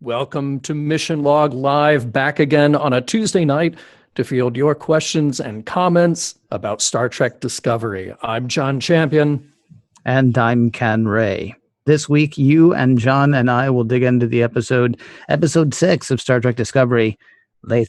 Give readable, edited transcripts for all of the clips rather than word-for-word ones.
Welcome to Mission Log Live, back again on a Tuesday night to field your questions and comments about Star Trek Discovery. I'm John Champion. And I'm Ken Ray. This week, you and John and I will dig into the episode 6 of Star Trek Discovery, Lethe.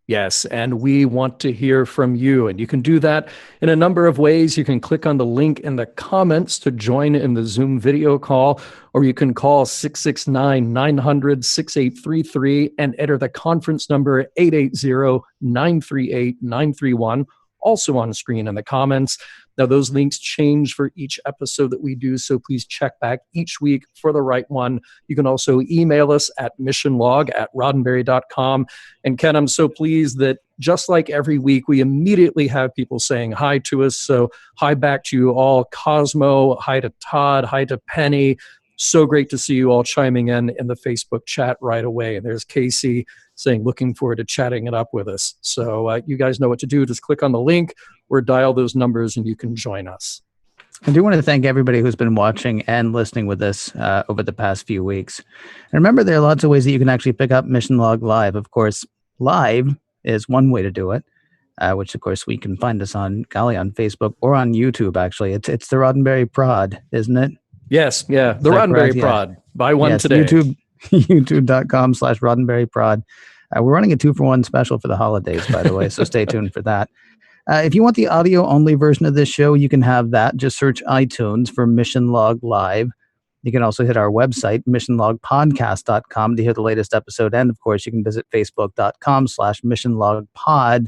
Yes, and we want to hear from you, and you can do that in a number of ways. You can click on the link in the comments to join in the Zoom video call, or you can call 669-900-6833 and enter the conference number 880-938-931, also on screen in the comments. Now, those links change for each episode that we do, so please check back each week for the right one. You can also email us at missionlog@roddenberry.com. And Ken, I'm so pleased that just like every week, we immediately have people saying hi to us. So hi back to you all. Cosmo, hi to Todd, hi to Penny. So great to see you all chiming in the Facebook chat right away. And there's Casey saying, looking forward to chatting it up with us. So you guys know what to do. Just click on the link or dial those numbers and you can join us. I do want to thank everybody who's been watching and listening with us over the past few weeks. And remember, there are lots of ways that you can actually pick up Mission Log Live. Of course, live is one way to do it, which, of course, we can find us on Facebook or on YouTube, actually. It's the Roddenberry Prod, isn't it? Yes, yeah, the Roddenberry Prod. Yeah. Buy one today. YouTube.com/Roddenberry Prod. We're running a 2-for-1 special for the holidays, by the way, so stay tuned for that. If you want the audio-only version of this show, you can have that. Just search iTunes for Mission Log Live. You can also hit our website, missionlogpodcast.com, to hear the latest episode. And, of course, you can visit facebook.com/missionlogpod,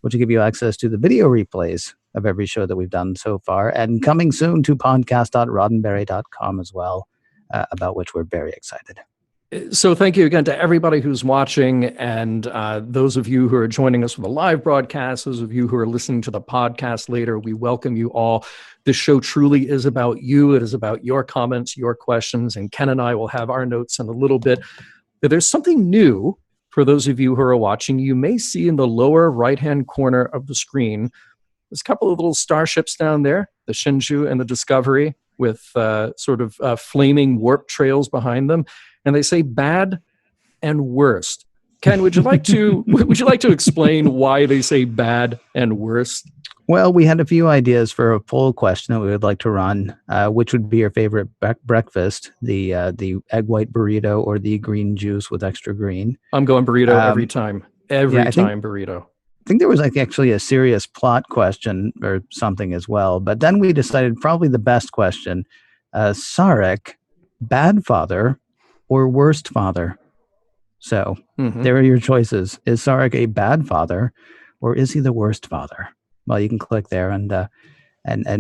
which will give you access to the video replays of every show that we've done so far. And coming soon to podcast.roddenberry.com as well, about which we're very excited. So thank you again to everybody who's watching, and those of you who are joining us for the live broadcast, those of you who are listening to the podcast later, we welcome you all. This show truly is about you. It is about your comments, your questions, and Ken and I will have our notes in a little bit. But there's something new for those of you who are watching. You may see in the lower right-hand corner of the screen, there's a couple of little starships down there, the Shenzhou and the Discovery, with flaming warp trails behind them. And they say bad and worst. Ken, would you like to explain why they say bad and worst? Well, we had a few ideas for a poll question that we would like to run. Which would be your favorite breakfast? The egg white burrito or the green juice with extra green? I'm going burrito every time. Every time burrito. I think there was actually a serious plot question or something as well. But then we decided probably the best question, Sarek, bad father or worst father? So there are your choices. Is Sarek a bad father or is he the worst father? Well, you can click there and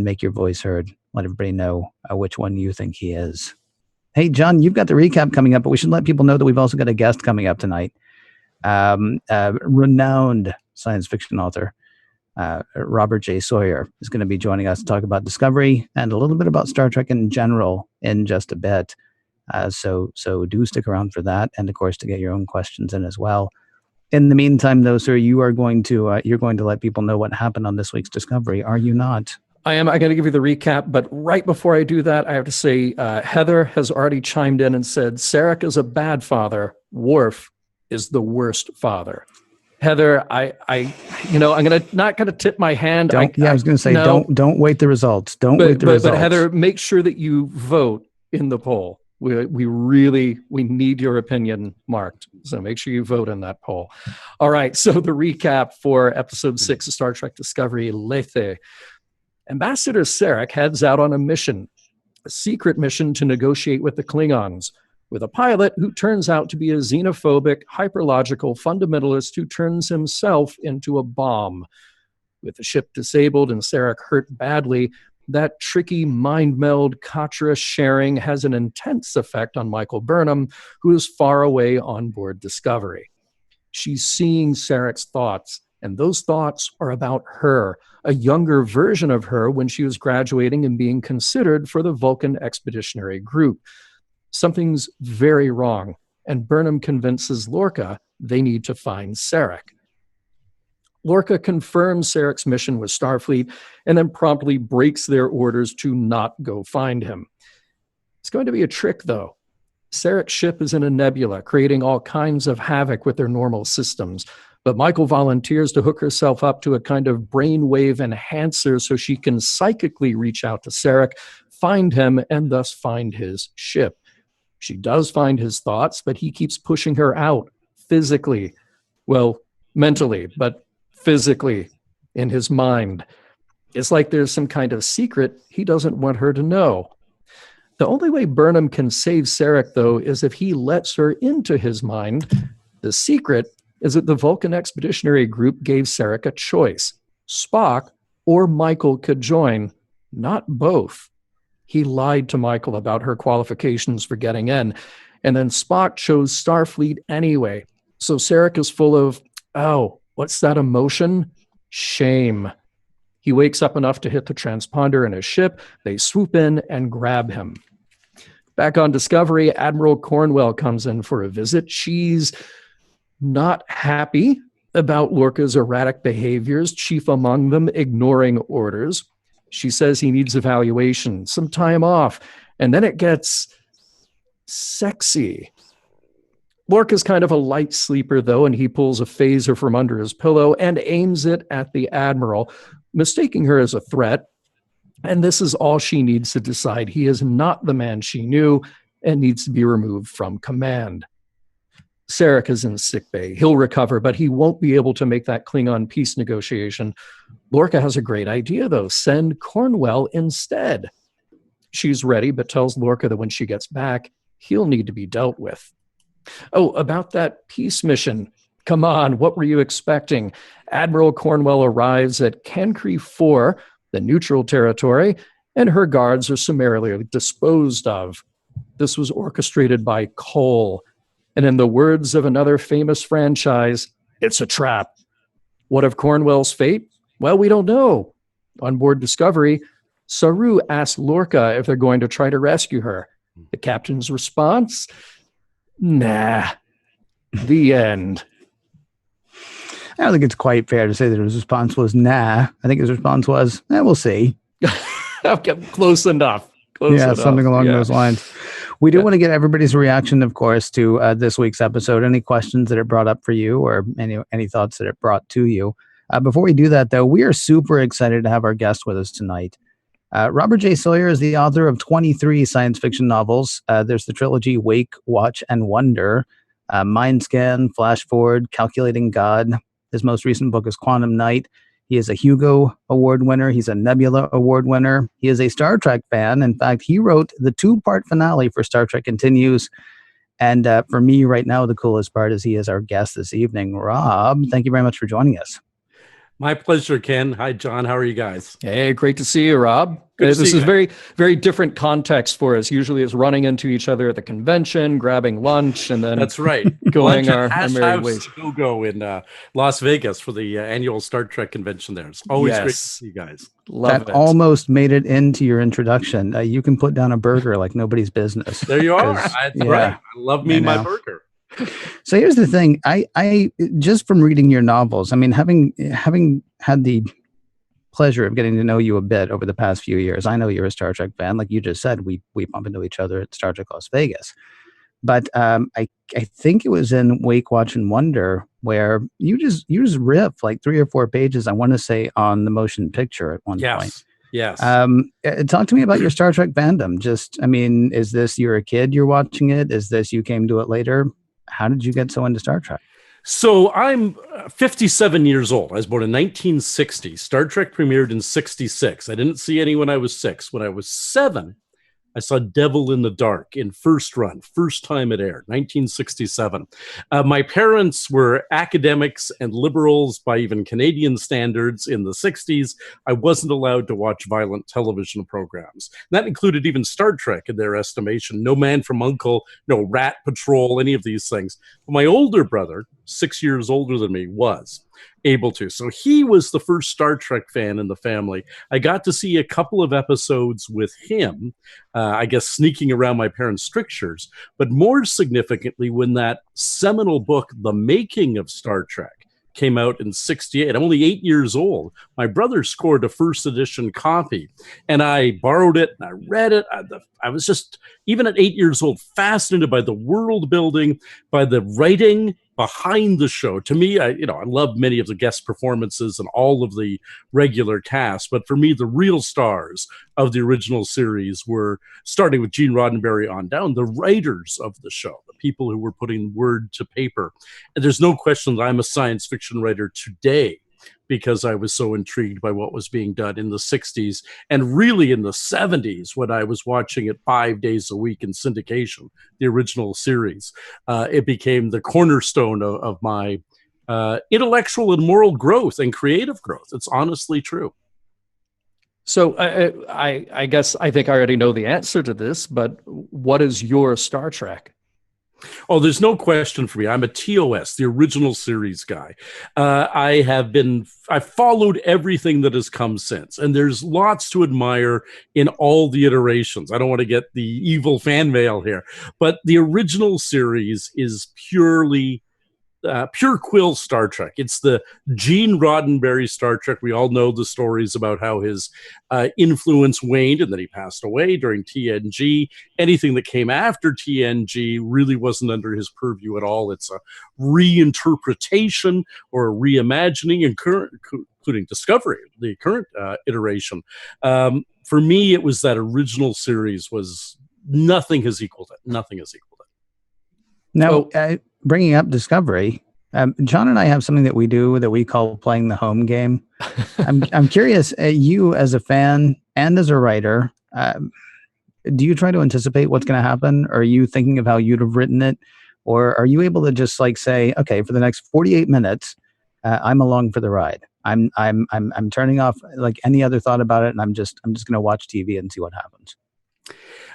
make your voice heard. Let everybody know which one you think he is. Hey, John, you've got the recap coming up, but we should let people know that we've also got a guest coming up tonight. Renowned science fiction author Robert J. Sawyer is going to be joining us to talk about Discovery and a little bit about Star Trek in general in just a bit. So do stick around for that, and of course to get your own questions in as well. In the meantime, though, sir, you're going to let people know what happened on this week's Discovery, are you not? I am. I'm going to give you the recap, but right before I do that, I have to say Heather has already chimed in and said Sarek is a bad father. Worf is the worst father. Heather, I'm not gonna tip my hand. I was gonna say, no, don't wait the results. Wait the results. But Heather, make sure that you vote in the poll. We need your opinion marked. So make sure you vote in that poll. All right. So the recap for episode 6 of Star Trek Discovery, Lethe. Ambassador Sarek heads out on a mission, a secret mission to negotiate with the Klingons. with a pilot who turns out to be a xenophobic, hyperlogical fundamentalist who turns himself into a bomb. With the ship disabled and Sarek hurt badly, that tricky mind meld Katra sharing has an intense effect on Michael Burnham, who is far away on board Discovery. She's seeing Sarek's thoughts, and those thoughts are about her, a younger version of her when she was graduating and being considered for the Vulcan Expeditionary Group. Something's very wrong, and Burnham convinces Lorca they need to find Sarek. Lorca confirms Sarek's mission with Starfleet and then promptly breaks their orders to not go find him. It's going to be a trick, though. Sarek's ship is in a nebula, creating all kinds of havoc with their normal systems. But Michael volunteers to hook herself up to a kind of brainwave enhancer so she can psychically reach out to Sarek, find him, and thus find his ship. She does find his thoughts, but he keeps pushing her out physically. Well, mentally, but physically in his mind. It's like there's some kind of secret he doesn't want her to know. The only way Burnham can save Sarek, though, is if he lets her into his mind. The secret is that the Vulcan Expeditionary Group gave Sarek a choice. Spock or Michael could join, not both. He lied to Michael about her qualifications for getting in, and then Spock chose Starfleet anyway. So Sarek is full of, oh, what's that emotion? Shame. He wakes up enough to hit the transponder in his ship. They swoop in and grab him. Back on Discovery, Admiral Cornwell comes in for a visit. She's not happy about Lorca's erratic behaviors, chief among them ignoring orders. She says he needs evaluation, some time off, and then it gets sexy. Lorca's kind of a light sleeper, though, and he pulls a phaser from under his pillow and aims it at the Admiral, mistaking her as a threat. And this is all she needs to decide. He is not the man she knew and needs to be removed from command. Sarek is in sickbay. He'll recover, but he won't be able to make that Klingon peace negotiation. Lorca has a great idea, though. Send Cornwell instead. She's ready, but tells Lorca that when she gets back, he'll need to be dealt with. Oh, about that peace mission. Come on, what were you expecting? Admiral Cornwell arrives at Cancri 4, the neutral territory, and her guards are summarily disposed of. This was orchestrated by Cole. And in the words of another famous franchise, it's a trap. What of Cornwell's fate? Well, we don't know. On board Discovery, Saru asks Lorca if they're going to try to rescue her. The captain's response? Nah. The end. I don't think it's quite fair to say that his response was nah. I think his response was, we'll see. Okay, close enough. Close enough. Something along those lines. We do want to get everybody's reaction, of course, to this week's episode. Any questions that it brought up for you or any thoughts that it brought to you. Before we do that, though, we are super excited to have our guest with us tonight. Robert J. Sawyer is the author of 23 science fiction novels. There's the trilogy Wake, Watch, and Wonder, Mind Scan, Flash Forward, Calculating God. His most recent book is Quantum Night. He is a Hugo Award winner. He's a Nebula Award winner. He is a Star Trek fan. In fact, he wrote the 2-part finale for Star Trek Continues. And for me right now, the coolest part is he is our guest this evening. Rob, thank you very much for joining us. My pleasure, Ken. Hi, John. How are you guys? Hey, great to see you, Rob. This is very, very different context for us. Usually it's running into each other at the convention, grabbing lunch, and then that's right, going our merry ways. Go in Las Vegas for the annual Star Trek convention there. It's always great to see you guys. Love it. Almost made it into your introduction. You can put down a burger like nobody's business. There you are. That's right. I love my burger. So here's the thing. I just from reading your novels, I mean, having had the pleasure of getting to know you a bit over the past few years, I know you're a Star Trek fan. Like you just said, we bump into each other at Star Trek Las Vegas. But I think it was in Wake, Watch, and Wonder where you just riff like 3 or 4 pages, I want to say, on the motion picture at one point. Yes. Talk to me about your Star Trek fandom. Is this you're a kid, you're watching it? Is this you came to it later? How did you get so into Star Trek? So I'm 57 years old. I was born in 1960. Star Trek premiered in 66. I didn't see any when I was 6. When I was 7, I saw Devil in the Dark in first run, first time it aired, 1967. My parents were academics and liberals by even Canadian standards in the 60s. I wasn't allowed to watch violent television programs. And that included even Star Trek in their estimation. No Man from U.N.C.L.E., no Rat Patrol, any of these things. But my older brother, 6 years older than me, was able to. So he was the first Star Trek fan in the family. I got to see a couple of episodes with him, I guess sneaking around my parents' strictures. But more significantly, when that seminal book, The Making of Star Trek, came out in 68. I'm only 8 years old. My brother scored a first edition copy, and I borrowed it and I read it. I was just, even at 8 years old, fascinated by the world building, by the writing behind the show. To me, I love many of the guest performances and all of the regular cast, but for me, the real stars of the original series were, starting with Gene Roddenberry on down, the writers of the show, the people who were putting word to paper. And there's no question that I'm a science fiction writer today because I was so intrigued by what was being done in the 60s and really in the 70s when I was watching it 5 days a week in syndication, the original series. It became the cornerstone of my intellectual and moral growth and creative growth. It's honestly true. So I guess I think I already know the answer to this, but what is your Star Trek? Oh, there's no question for me. I'm a TOS, the original series guy. I've followed everything that has come since, and there's lots to admire in all the iterations. I don't want to get the evil fan mail here, but the original series is pure quill Star Trek. It's the Gene Roddenberry Star Trek. We all know the stories about how his influence waned and then he passed away during TNG. Anything that came after TNG really wasn't under his purview at all. It's a reinterpretation or a reimagining, including Discovery, the current iteration. For me, it was that original series was nothing has equaled it. Nothing has equaled it. Now, bringing up Discovery, John and I have something that we do that we call playing the home game. I'm curious, you as a fan and as a writer, do you try to anticipate what's going to happen? Or are you thinking of how you'd have written it? Or are you able to just like say, okay, for the next 48 minutes, I'm along for the ride. I'm turning off like any other thought about it, and I'm just going to watch TV and see what happens.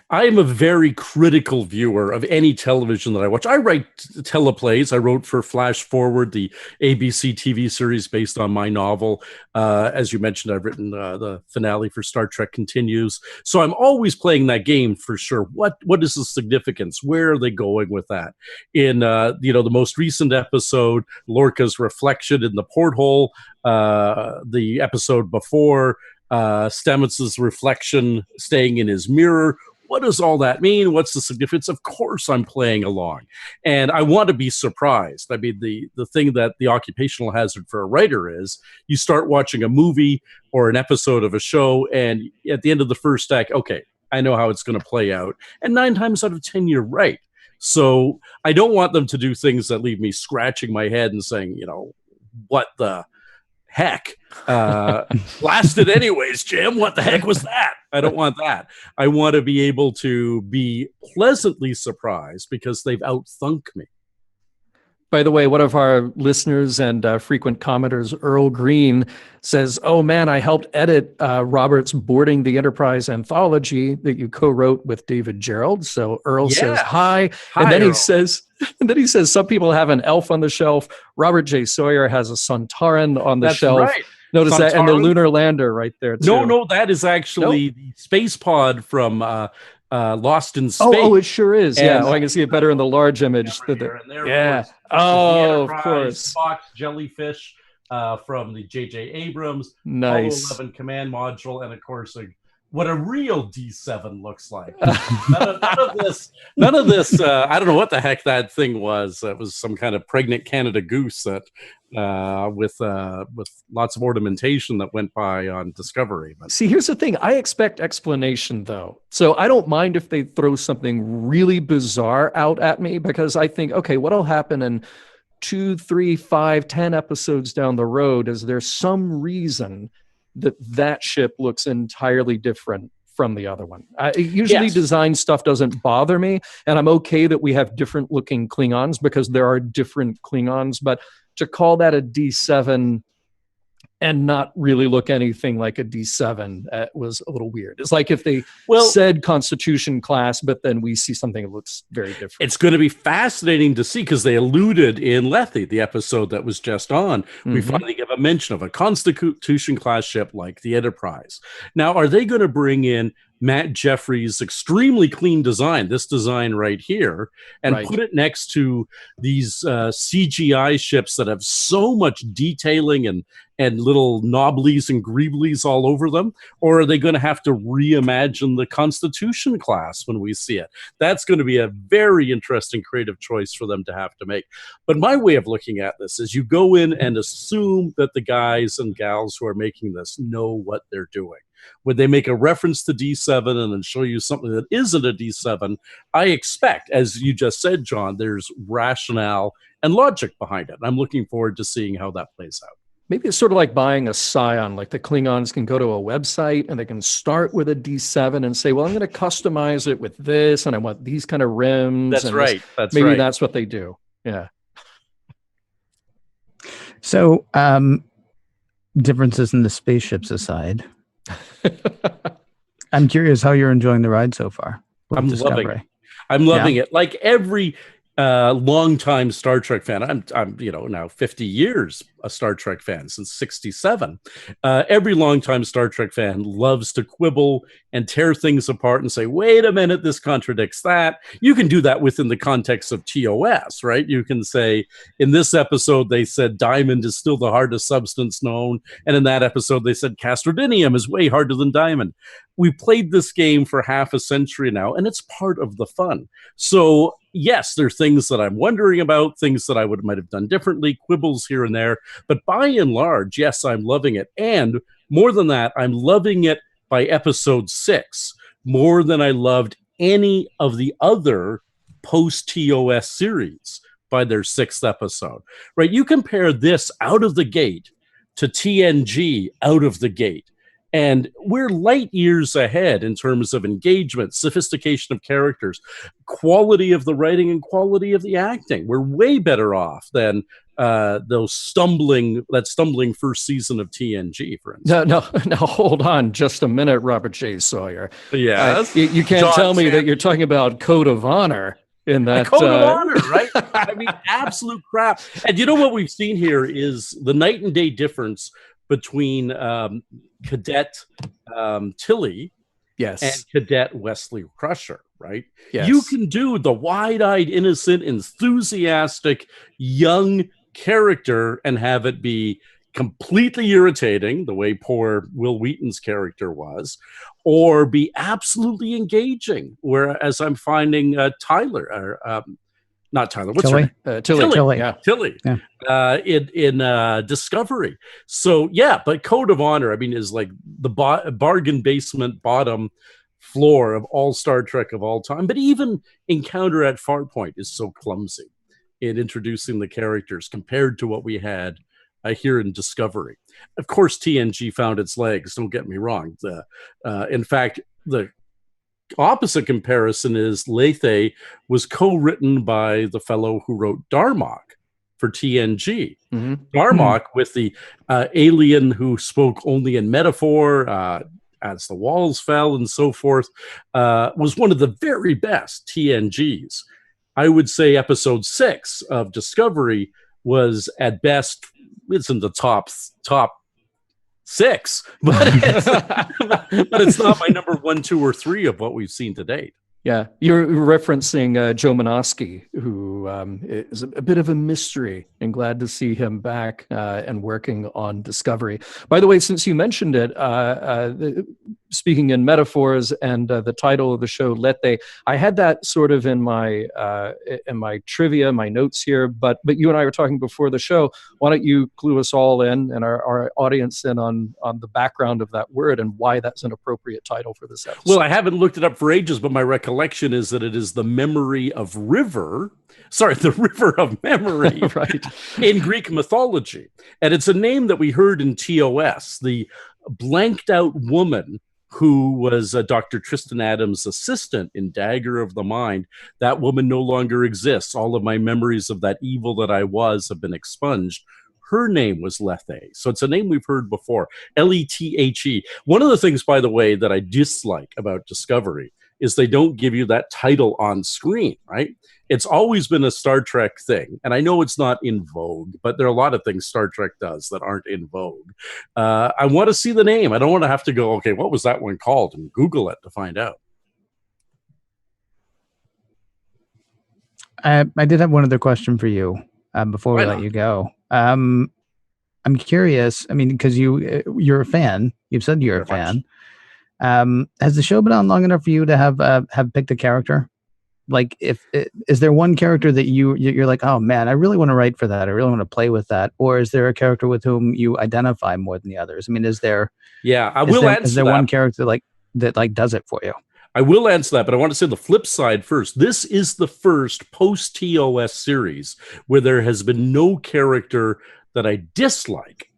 I am a very critical viewer of any television that I watch. I write teleplays. I wrote for Flash Forward, the ABC TV series based on my novel. As you mentioned, I've written the finale for Star Trek Continues. So I'm always playing that game for sure. What is the significance? Where are they going with that? In the most recent episode, Lorca's reflection in the porthole, the episode before, Stamets's reflection staying in his mirror. What does all that mean? What's the significance? Of course I'm playing along. And I want to be surprised. I mean, the thing that the occupational hazard for a writer is, you start watching a movie or an episode of a show, and at the end of the first act, okay, I know how it's going to play out. And 9 times out of 10, you're right. So I don't want them to do things that leave me scratching my head and saying, what the heck? Blasted anyways, Jim. What the heck was that? I don't want that. I want to be able to be pleasantly surprised because they've outthunk me. By the way, one of our listeners and frequent commenters, Earl Green, says, oh man, I helped edit Robert's Boarding the Enterprise anthology that you co-wrote with David Gerald. So Earl says hi. And then Earl. he says, some people have an elf on the shelf. Robert J. Sawyer has a Sontaran on the shelf. Right. Notice Sontaran? That, and the lunar lander right there too. No, that is actually the space pod from Lost in Space. Oh, it sure is. And I can see it better in the large image. Yeah. Of course. Fox jellyfish from the J.J. Abrams. Nice. Apollo 11 command module, and of course, what a real D7 looks like. None of this. I don't know what the heck that thing was. It was some kind of pregnant Canada goose that with lots of ornamentation that went by on Discovery. But see, here's the thing. I expect explanation, though. So I don't mind if they throw something really bizarre out at me, because I think, okay, what'll happen in 2, 3, 5, 10 episodes down the road? Is there some reason that ship looks entirely different from the other one. Usually design stuff doesn't bother me, and I'm okay that we have different looking Klingons because there are different Klingons, but to call that a D7 and not really look anything like a D7 was a little weird. It's like if they said Constitution class, but then we see something that looks very different. It's going to be fascinating to see because they alluded in Lethe, the episode that was just on, we finally give a mention of a Constitution class ship like the Enterprise. Now, are they going to bring in Matt Jeffrey's extremely clean design, this design right here, and put it next to these CGI ships that have so much detailing and little knobblies and greeblies all over them? Or are they going to have to reimagine the Constitution class when we see it? That's going to be a very interesting creative choice for them to have to make. But my way of looking at this is you go in and assume that the guys and gals who are making this know what they're doing. When they make a reference to D7 and then show you something that isn't a D7, I expect, as you just said, John, there's rationale and logic behind it. I'm looking forward to seeing how that plays out. Maybe it's sort of like buying a Scion. Like the Klingons can go to a website and they can start with a D7 and say, well, I'm going to customize it with this, and I want these kind of rims. That's right. Maybe that's what they do. Yeah. So differences in the spaceships aside, I'm curious how you're enjoying the ride so far. I'm loving it. Like every longtime Star Trek fan, I'm now 50 years a Star Trek fan since 67. Every longtime Star Trek fan loves to quibble and tear things apart and say, wait a minute, this contradicts that. You can do that within the context of TOS, right? You can say, in this episode, they said diamond is still the hardest substance known. And in that episode, they said castrodinium is way harder than diamond. We played this game for half a century now, and it's part of the fun. So yes, there are things that I'm wondering about, things that I might have done differently, quibbles here and there. But by and large, yes, I'm loving it. And more than that, I'm loving it by episode 6, more than I loved any of the other post-TOS series by their 6th episode. Right? You compare this out of the gate to TNG out of the gate, and we're light years ahead in terms of engagement, sophistication of characters, quality of the writing, and quality of the acting. We're way better off than that stumbling first season of TNG, for instance. No, hold on just a minute, Robert J. Sawyer. Yes. You can't tell me that you're talking about Code of Honor in that. Code of Honor, right? I mean, absolute crap. And you know what we've seen here is the night and day difference between Cadet Tilly and Cadet Wesley Crusher, right? Yes. You can do the wide-eyed, innocent, enthusiastic, young character and have it be completely irritating, the way poor Will Wheaton's character was, or be absolutely engaging, whereas I'm finding Tyler, not Tyler, what's Tilly? her name? Tilly. Yeah. Tilly. Yeah. In Discovery. So yeah, but Code of Honor, I mean, is like the bargain basement bottom floor of all Star Trek of all time. But even Encounter at Farpoint is so clumsy in introducing the characters compared to what we had here in Discovery. Of course, TNG found its legs. Don't get me wrong. In fact, the opposite comparison is Lethe was co-written by the fellow who wrote Darmok for TNG. Darmok, with the alien who spoke only in metaphor, as the walls fell and so forth, was one of the very best TNGs. I would say episode 6 of Discovery was at best, it's in the top 6, but it's not my number 1, 2, or 3 of what we've seen to date. Yeah, you're referencing Joe Menosky, who is a bit of a mystery, and glad to see him back and working on Discovery. By the way, since you mentioned it, speaking in metaphors and the title of the show, Lethe, I had that sort of in my trivia, my notes here, but you and I were talking before the show. Why don't you clue us all in and our audience in on the background of that word and why that's an appropriate title for this episode? Well, I haven't looked it up for ages, but my recollection is that it is the memory of the river of memory right. in Greek mythology. And it's a name that we heard in TOS, the blanked out woman who was Dr. Tristan Adams' assistant in Dagger of the Mind. That woman no longer exists. All of my memories of that evil that I was have been expunged. Her name was Lethe. So it's a name we've heard before. Lethe. One of the things, by the way, that I dislike about Discovery is they don't give you that title on screen, right? It's always been a Star Trek thing. And I know it's not in vogue, but there are a lot of things Star Trek does that aren't in vogue. I want to see the name. I don't want to have to go, okay, what was that one called? And Google it to find out. I did have one other question for you before we let you go. I'm curious. I mean, because you're a fan. You've said you're a fan. Has the show been on long enough for you to have picked a character? Like, is there one character that you're like, oh man, I really want to write for that. I really want to play with that. Or is there a character with whom you identify more than the others? I mean, is there? Yeah, I will answer that. Is there one character that does it for you? I will answer that, but I want to say the flip side first. This is the first post-TOS series where there has been no character that I dislike.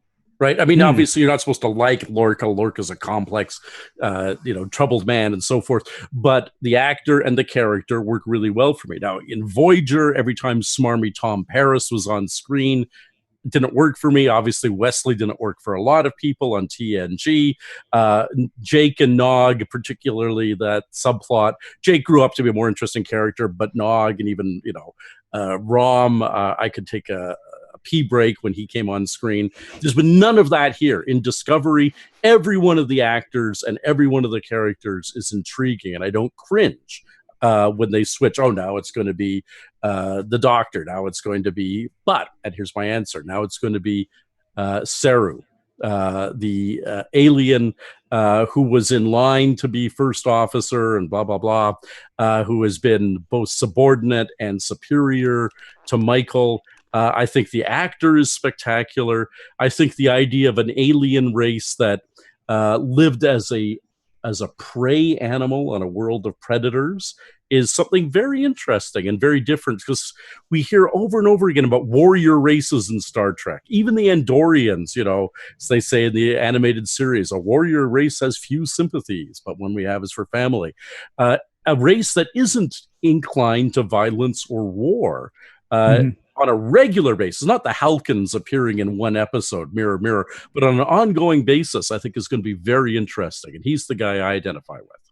Right. I mean, obviously, you're not supposed to like Lorca. Lorca's a complex, troubled man and so forth. But the actor and the character work really well for me. Now, in Voyager, every time smarmy Tom Paris was on screen, it didn't work for me. Obviously, Wesley didn't work for a lot of people on TNG. Jake and Nog, particularly that subplot. Jake grew up to be a more interesting character, but Nog and even, Rom, I could take a pee break when he came on screen. There's been none of that here. In Discovery, every one of the actors and every one of the characters is intriguing, and I don't cringe when they switch. Oh, now it's going to be the Doctor. Now it's going to be, and here's my answer. Now it's going to be Saru, the alien who was in line to be first officer and blah, blah, blah, who has been both subordinate and superior to Michael. I think the actor is spectacular. I think the idea of an alien race that lived as a prey animal on a world of predators is something very interesting and very different, because we hear over and over again about warrior races in Star Trek. Even the Andorians, as they say in the animated series, a warrior race has few sympathies, but one we have is for family. A race that isn't inclined to violence or war. On a regular basis, not the Halkins appearing in one episode, Mirror, Mirror, but on an ongoing basis, I think is going to be very interesting. And he's the guy I identify with.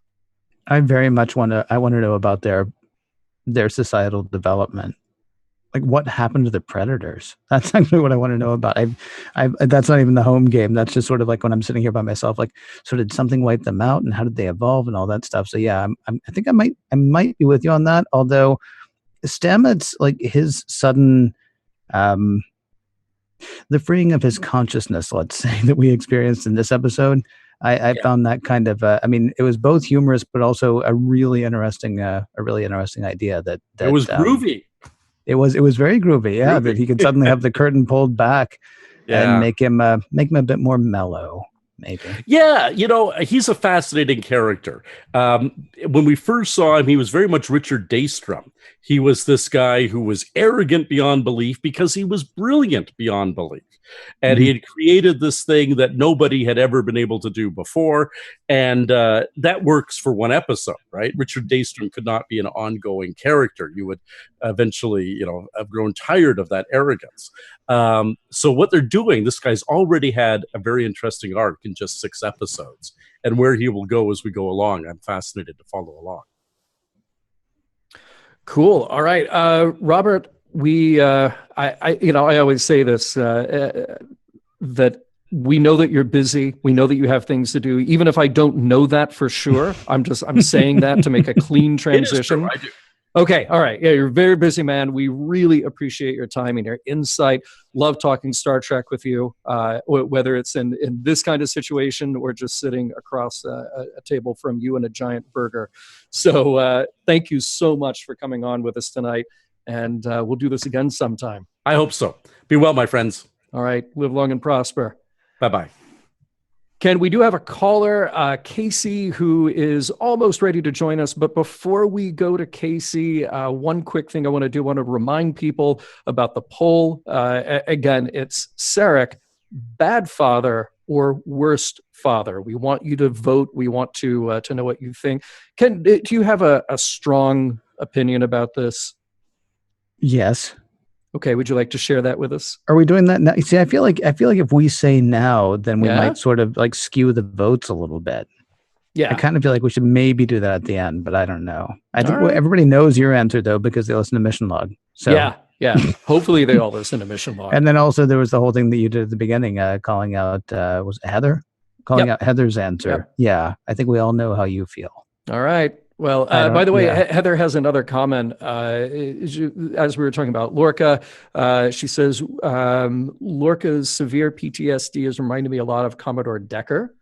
I very much want to know about their societal development. Like, what happened to the predators? That's actually what I want to know about. That's not even the home game. That's just sort of like when I'm sitting here by myself, like, so did something wipe them out, and how did they evolve and all that stuff? So yeah, I think I might be with you on that. Although Stamets, like his sudden, the freeing of his consciousness, let's say, that we experienced in this episode, I found that kind of, it was both humorous, but also a really interesting idea that it was groovy. It was very groovy. Yeah. Groovy. That he could suddenly have the curtain pulled back and make him a bit more mellow. Maybe. Yeah, he's a fascinating character. When we first saw him, he was very much Richard Daystrom. He was this guy who was arrogant beyond belief because he was brilliant beyond belief. And he had created this thing that nobody had ever been able to do before. And that works for one episode, right? Richard Daystrom could not be an ongoing character. You would eventually, have grown tired of that arrogance. So what they're doing, this guy's already had a very interesting arc in just 6 episodes. And where he will go as we go along, I'm fascinated to follow along. Cool. All right. Robert, I always say this, that we know that you're busy. We know that you have things to do. Even if I don't know that for sure, I'm saying that to make a clean transition. It is true, I do. Okay. All right. Yeah, you're a very busy man. We really appreciate your time and your insight. Love talking Star Trek with you, whether it's in this kind of situation or just sitting across a table from you and a giant burger. So thank you so much for coming on with us tonight. And we'll do this again sometime. I hope so. Be well, my friends. All right. Live long and prosper. Bye-bye. Ken, we do have a caller, Casey, who is almost ready to join us. But before we go to Casey, one quick thing I want to remind people about the poll. Again, it's Sarek, bad father or worst father? We want you to vote. We want to know what you think. Do you have a strong opinion about this? Yes. Okay, would you like to share that with us? Are we doing that now? See, I feel like if we say now, then we Yeah? might sort of like skew the votes a little bit. Yeah. I kind of feel like we should maybe do that at the end, but I don't know. I think All right. everybody knows your answer though because they listen to Mission Log. So Yeah. Hopefully they all listen to Mission Log. And then also there was the whole thing that you did at the beginning, calling out was it Heather? Calling out Heather's answer. Yep. Yeah, I think we all know how you feel. All right. Well, by the way, Heather has another comment. As we were talking about Lorca, she says, Lorca's severe PTSD is reminding me a lot of Commodore Decker.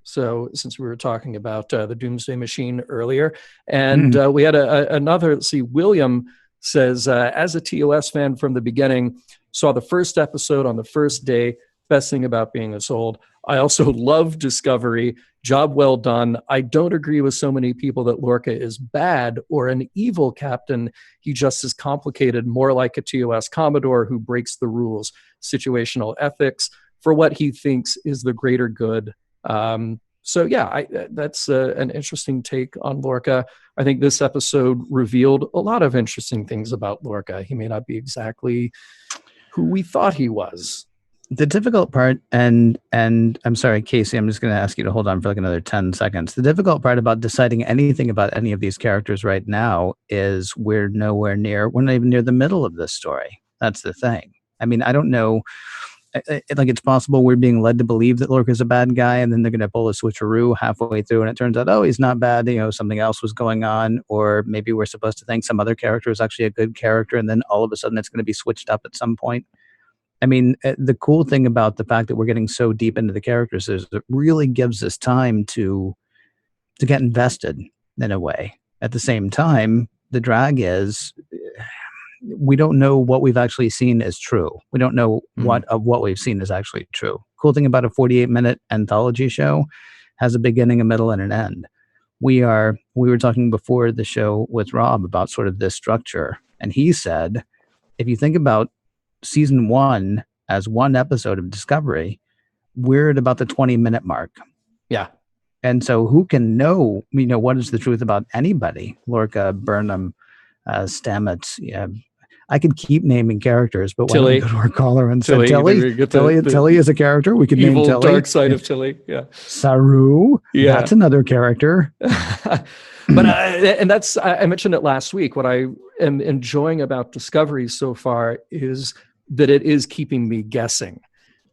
So since we were talking about the Doomsday Machine earlier, and we had another, let's see, William says, as a TOS fan from the beginning, saw the first episode on the first day, best thing about being this old. I also love Discovery. Job well done. I don't agree with so many people that Lorca is bad or an evil captain. He just is complicated, more like a TOS Commodore who breaks the rules, situational ethics for what he thinks is the greater good. So yeah, that's an interesting take on Lorca. I think this episode revealed a lot of interesting things about Lorca. He may not be exactly who we thought he was. The difficult part, and I'm sorry, Casey, I'm just going to ask you to hold on for like another 10 seconds. The difficult part about deciding anything about any of these characters right now is we're not even near the middle of this story. That's the thing. I mean, I don't know. Like it's possible we're being led to believe that Lorca's a bad guy, and then they're going to pull a switcheroo halfway through, and it turns out, oh, he's not bad. Something else was going on, or maybe we're supposed to think some other character is actually a good character, and then all of a sudden it's going to be switched up at some point. I mean, the cool thing about the fact that we're getting so deep into the characters is it really gives us time to get invested in a way. At the same time, the drag is we don't know what we've actually seen is true. We don't know what we've seen is actually true. Cool thing about a 48-minute anthology show has a beginning, a middle, and an end. We were talking before the show with Rob about sort of this structure, and he said, if you think about season 1 as one episode of Discovery, we're at about the 20-minute mark. Yeah. And so who can know, what is the truth about anybody? Lorca, Burnham, Stamets. Yeah. I could keep naming characters, but Tilly. Why don't we go to our caller and say Tilly? Tilly is a character. We could name Tilly. Evil dark side of Tilly. Yeah. Saru. Yeah. That's another character. But and that's, I mentioned it last week. What I am enjoying about Discovery so far is that it is keeping me guessing,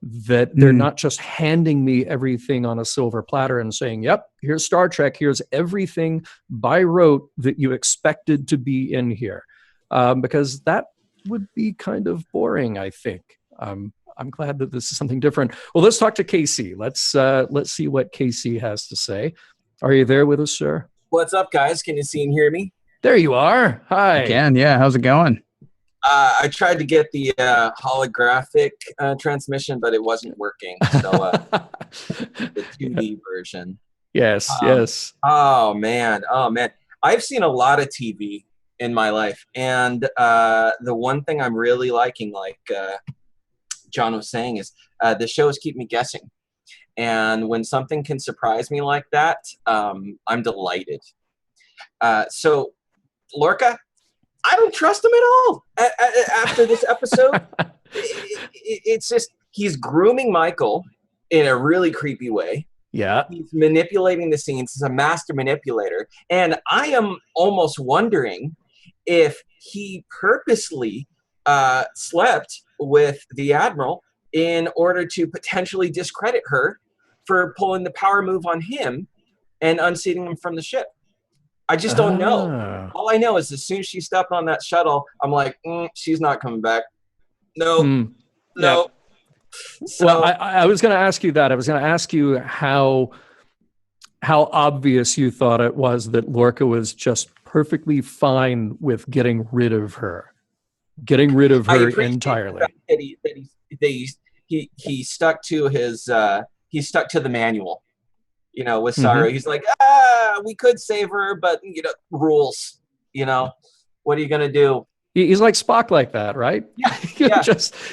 that they're not just handing me everything on a silver platter and saying, yep, here's Star Trek. Here's everything by rote that you expected to be in here. Because that would be kind of boring, I think. I'm glad that this is something different. Well, let's talk to Casey. Let's see what Casey has to say. Are you there with us, sir? What's up, guys? Can you see and hear me? There you are. Hi. I can, yeah. How's it going? I tried to get the holographic transmission, but it wasn't working. So the 2D version. Yes. Oh man. I've seen a lot of TV in my life, and the one thing I'm really liking, like John was saying, is the shows keep me guessing. And when something can surprise me like that, I'm delighted. So Lorca, I don't trust him at all after this episode. It's just, he's grooming Michael in a really creepy way. Yeah. He's manipulating the scenes. He's a master manipulator. And I am almost wondering if he purposely slept with the Admiral in order to potentially discredit her for pulling the power move on him and unseating him from the ship. I just don't know. All I know is as soon as she stepped on that shuttle, I'm like, she's not coming back. No. Yeah. So, well, I was going to ask you that. I was going to ask you how obvious you thought it was that Lorca was just perfectly fine with getting rid of her entirely. He stuck to his he stuck to the manual. With Sawyer, he's like, we could save her, but rules. What are you gonna do? He's like Spock like that, right? Yeah,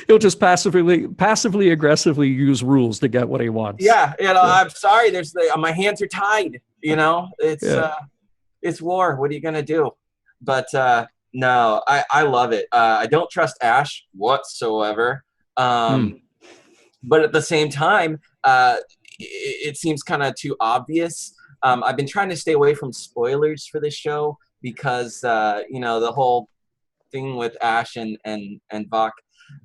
he'll just passively aggressively use rules to get what he wants. Yeah, I'm sorry. My hands are tied. It's war. What are you gonna do? But no, I love it. I don't trust Ash whatsoever. But at the same time, it seems kind of too obvious. I've been trying to stay away from spoilers for this show because the whole thing with Ash and Vok.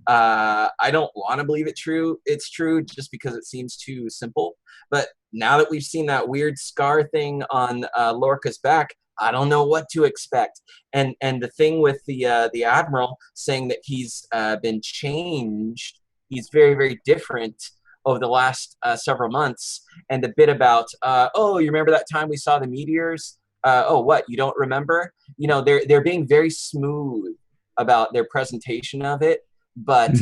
I don't want to believe it's true just because it seems too simple. But now that we've seen that weird scar thing on Lorca's back, I don't know what to expect. And the thing with the Admiral saying that he's been changed, he's very, very different over the last several months. And the bit about, you remember that time we saw the meteors? What, you don't remember? They're being very smooth about their presentation of it. But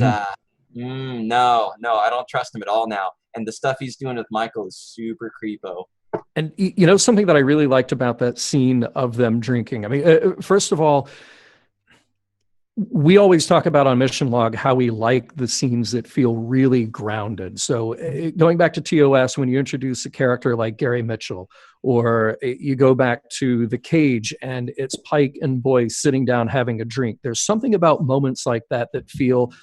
no, I don't trust him at all now. And the stuff he's doing with Michael is super creepo. And something that I really liked about that scene of them drinking. I mean, first of all, we always talk about on Mission Log how we like the scenes that feel really grounded. So going back to TOS, when you introduce a character like Gary Mitchell, or you go back to The Cage and it's Pike and Boyce sitting down having a drink, there's something about moments like that feel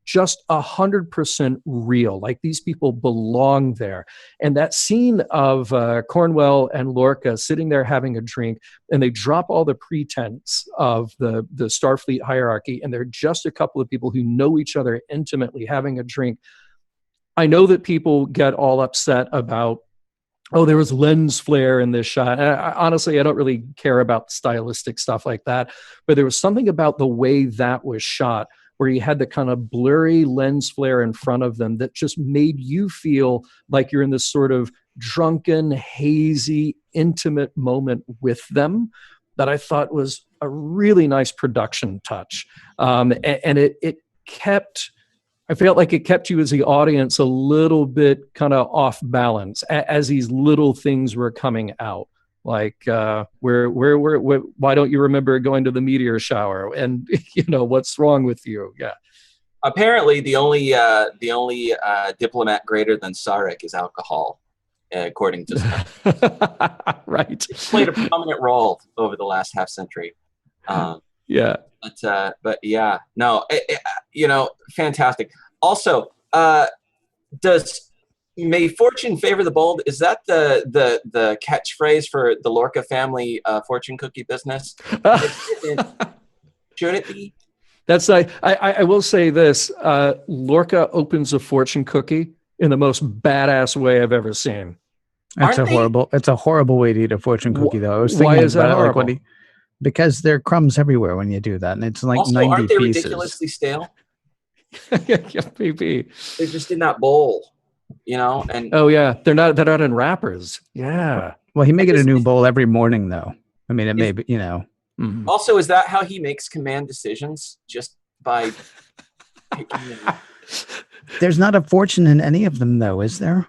just 100% real, like these people belong there. And that scene of Cornwell and Lorca sitting there having a drink, and they drop all the pretense of the Starfleet hierarchy, and they're just a couple of people who know each other intimately having a drink. I know that people get all upset about, there was lens flare in this shot. Honestly, I don't really care about stylistic stuff like that, but there was something about the way that was shot where you had the kind of blurry lens flare in front of them that just made you feel like you're in this sort of drunken, hazy, intimate moment with them that I thought was a really nice production touch. And it kept, I felt like it kept you as the audience a little bit kind of off balance as these little things were coming out. Like, where, why don't you remember going to the meteor shower? And, what's wrong with you? Yeah. Apparently, the only diplomat greater than Sarek is alcohol, according to some. Right. It's played a prominent role over the last half century. Yeah. But yeah, no, fantastic. Also, does "May fortune favor the bold"? Is that the catchphrase for the Lorca family fortune cookie business? Should it be? That's I will say this: Lorca opens a fortune cookie in the most badass way I've ever seen. It's a horrible way to eat a fortune cookie, though. I was thinking why is that horrible? Because there are crumbs everywhere when you do that, and it's like also, 90 aren't they pieces. ridiculously stale? Yeah, maybe. They're just in that bowl. And oh yeah, they're not in wrappers. Yeah. Well, he may get a new bowl every morning, though. I mean, it may be, Mm-hmm. Also, is that how he makes command decisions? Just by picking them? There's not a fortune in any of them, though, is there?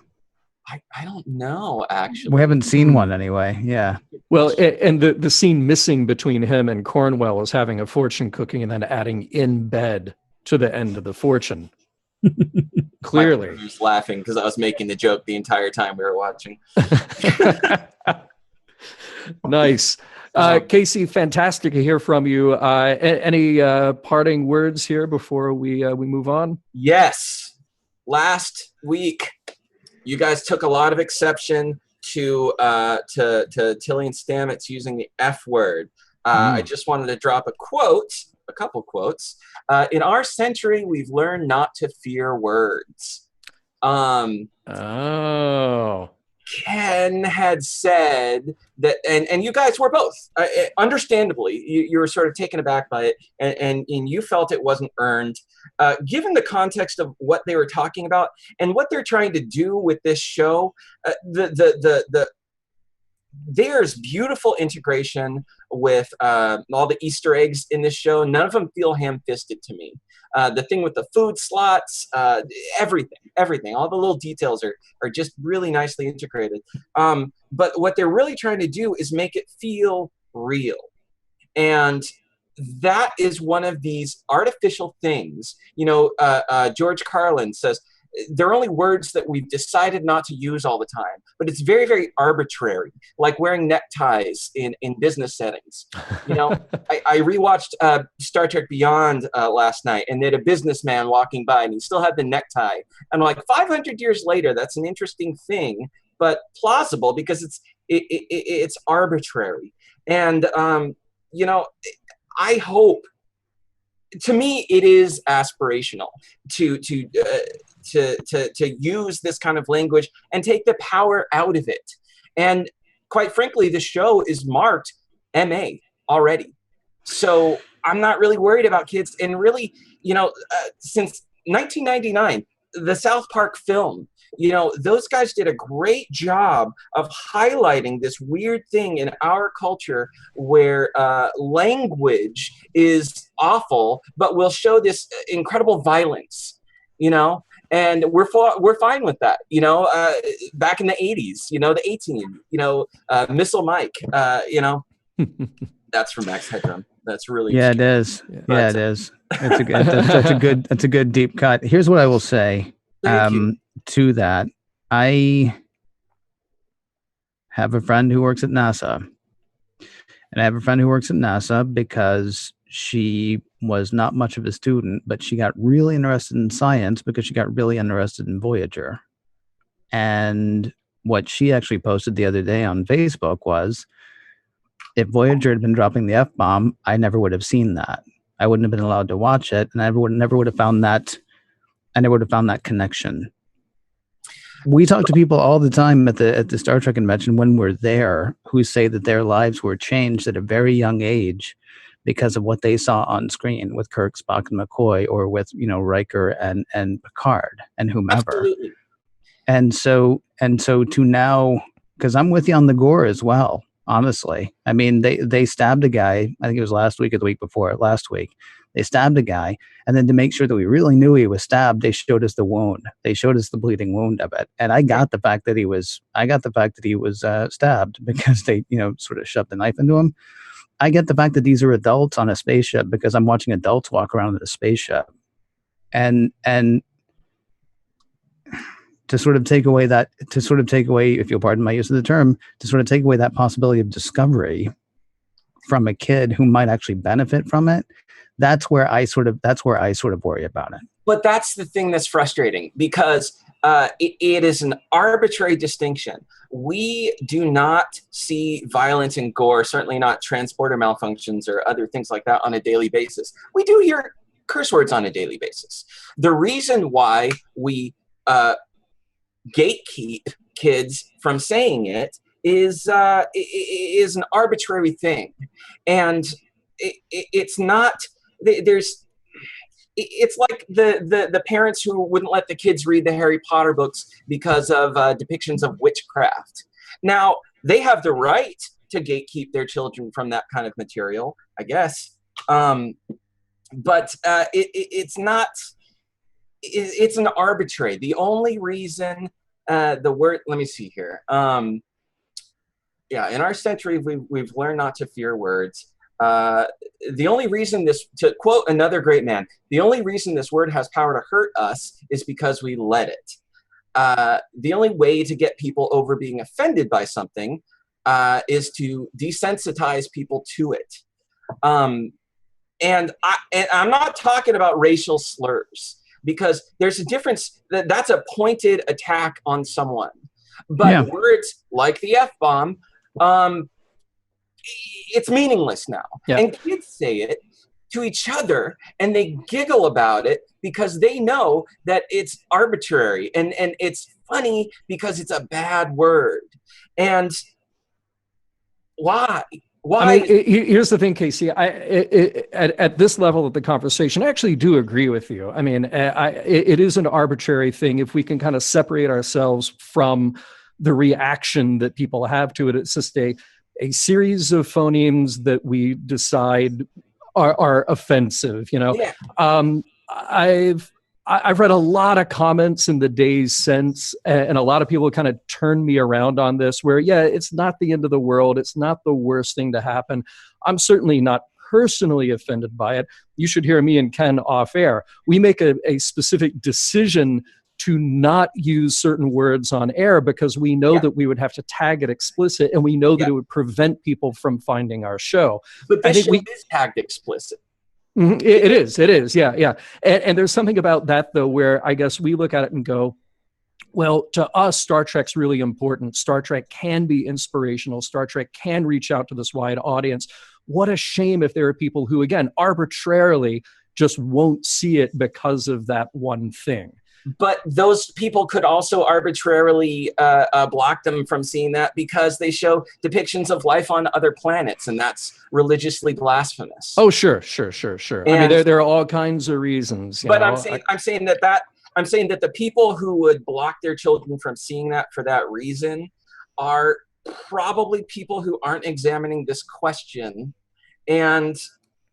I don't know, actually. We haven't seen one anyway. Yeah. Well, and the scene missing between him and Cornwell is having a fortune cookie and then adding in bed to the end of the fortune. Clearly. I was laughing because I was making the joke the entire time we were watching. Nice. Casey, fantastic to hear from you. Any parting words here before we move on? Yes. Last week, you guys took a lot of exception to Tillian Stamets using the F word. I just wanted to drop a couple quotes. In our century, we've learned not to fear words. Ken had said that, and you guys were both, understandably, you were sort of taken aback by it, and you felt it wasn't earned. Given the context of what they were talking about and what they're trying to do with this show, there's beautiful integration with all the Easter eggs in this show. None of them feel ham-fisted to me. The thing with the food slots, everything, all the little details are just really nicely integrated. But what they're really trying to do is make it feel real. And that is one of these artificial things. George Carlin says, they're only words that we've decided not to use all the time, but it's very, very arbitrary, like wearing neckties in business settings. I rewatched Star Trek Beyond last night, and they had a businessman walking by, and he still had the necktie. I'm like, 500 years later, that's an interesting thing, but plausible because it's arbitrary. And, I hope, to me, it is aspirational to use this kind of language and take the power out of it. And quite frankly, the show is marked MA already. So I'm not really worried about kids. And really, since 1999, the South Park film, those guys did a great job of highlighting this weird thing in our culture where language is awful, but will show this incredible violence, and we're fine with that. Back in the 80s, the 18, Missile Mike, that's from Max Headroom. That's really it is. It is. It's a good deep cut. Here's what I will say. To that, I have a friend who works at NASA, and I have a friend who works at NASA because she was not much of a student, but she got really interested in science because she got really interested in Voyager. And what she actually posted the other day on Facebook was, if Voyager had been dropping the F-bomb, I never would have seen that. I wouldn't have been allowed to watch it, and I never would have found that. I never would have found that connection. We talk to people all the time at the Star Trek convention when we're there who say that their lives were changed at a very young age because of what they saw on screen with Kirk, Spock, and McCoy, or with Riker and Picard and whomever. Absolutely. And so to now, because I'm with you on the gore as well. Honestly, I mean, they stabbed a guy. I think it was last week or the week before. Last week, they stabbed a guy, and then to make sure that we really knew he was stabbed, they showed us the wound. They showed us the bleeding wound of it, and I got the fact that he was stabbed because they sort of shoved the knife into him. I get the fact that these are adults on a spaceship because I'm watching adults walk around in a spaceship, and to sort of take away, if you'll pardon my use of the term, to sort of take away that possibility of discovery from a kid who might actually benefit from it. That's where I sort of worry about it. But that's the thing that's frustrating because it is an arbitrary distinction. We do not see violence and gore, certainly not transporter malfunctions or other things like that on a daily basis. We do hear curse words on a daily basis. The reason why we gatekeep kids from saying it is an arbitrary thing, and it's not. It's like the parents who wouldn't let the kids read the Harry Potter books because of depictions of witchcraft. Now they have the right to gatekeep their children from that kind of material, I guess, but it's not. It's an arbitrary. The only reason the word. Let me see here. In our century, we've learned not to fear words. The only reason to quote another great man, the only reason this word has power to hurt us is because we let it. The only way to get people over being offended by something is to desensitize people to it. And I'm not talking about racial slurs, because there's a difference. That's a pointed attack on someone. But words like the F-bomb, it's meaningless now. Yeah. And kids say it to each other and they giggle about it because they know that it's arbitrary and it's funny because it's a bad word. And why? I mean, here's the thing, Casey. At this level of the conversation, I actually do agree with you. I mean, it is an arbitrary thing. If we can kind of separate ourselves from the reaction that people have to it, it's just a series of phonemes that we decide are offensive. Yeah. I've read a lot of comments in the days since, and a lot of people kind of turned me around on this where, it's not the end of the world. It's not the worst thing to happen. I'm certainly not personally offended by it. You should hear me and Ken off air. We make a specific decision to not use certain words on air because we know that we would have to tag it explicit, and we know that it would prevent people from finding our show. But this show is tagged explicit. It is. Yeah. And there's something about that, though, where I guess we look at it and go, well, to us, Star Trek's really important. Star Trek can be inspirational. Star Trek can reach out to this wide audience. What a shame if there are people who, again, arbitrarily just won't see it because of that one thing. But those people could also arbitrarily block them from seeing that because they show depictions of life on other planets, and that's religiously blasphemous. Oh, sure. And I mean, there are all kinds of reasons. But I'm saying that the people who would block their children from seeing that for that reason are probably people who aren't examining this question, and